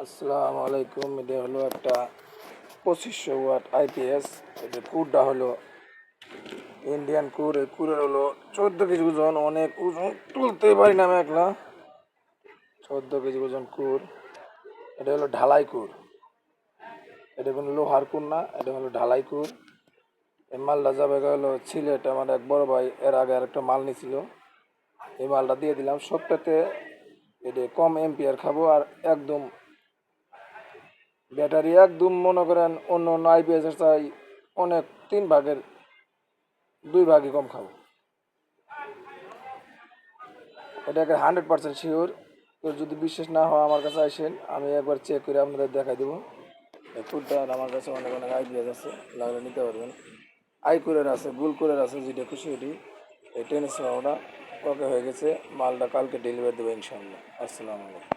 আসসালামু আলাইকুম। এটা হলো একটা 2500 ওয়াট আইপিএস। এটা কুরটা হলো ইন্ডিয়ান কুর। এই কুরের হলো 14 কেজি ওজন। অনেক ওজন তুলতে পারি না আমি একলা। 14 কেজি ওজন কুর। এটা হলো ঢালাই কুর। এটা কোনো লোহার কুর না, এটা হলো ঢালাই কুর। এই মালটা যাবে হলো সিলেট। আমার এক বড় ভাই এর আগে আরেকটা মাল নিছিল, এই মালটা দিয়ে দিলাম। সবটাতে এটা কম এম্পিয়ার খাবো আর একদম ব্যাটারি একদম মনে করেন অন্য অন্য আইপিএস এর চাই অনেক 3 ভাগের 2 ভাগই কম খাবো। এটাকে 100% শিওর। তোর যদি বিশ্বাস না হয় আমার কাছে আসেন, আমি একবার চেক করে আপনাদের দেখাই দেবো। এই ফুডটা আমার কাছে অনেক অনেক আইপিএস আছে, লাগলে নিতে পারবেন। আইকুরের আছে, গুলকুরের আছে, যেটা খুশি এটি। এই টেনিস ওটা ওকে হয়ে গেছে। মালটা কালকে ডেলিভারি দেবো ইনশাল্লাহ। আসসালামু আলাইকুম।